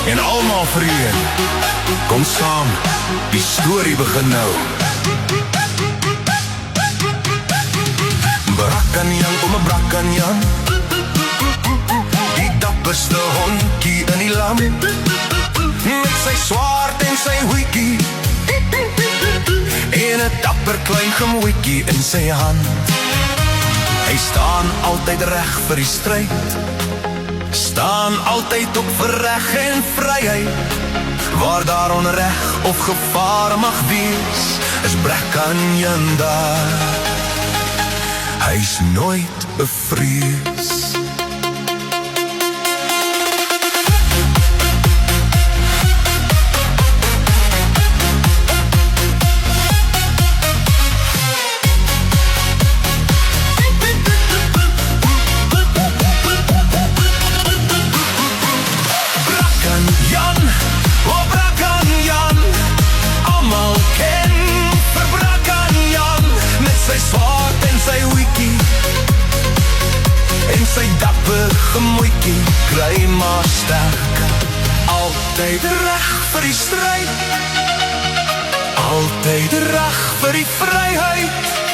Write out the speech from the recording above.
en almal vir een. Kom saam, die storie begin nou. Brakkanjan, ome Brakkanjan, die dapperste hondkie in die land, met sy swaard en sy hoekie, en 'n dapper klein gemoetjie in sy hand. Hy staan altyd reg vir die stryd, staan altyd op vir reg en vryheid. Waar daar onreg of gevaar mag wees, is Brakkanjan daar. Hy's nooit bevrees. Sy dapper gemoetjie, kry maar sterk. Altyd reg vir die stryd, altyd reg vir die vryheid.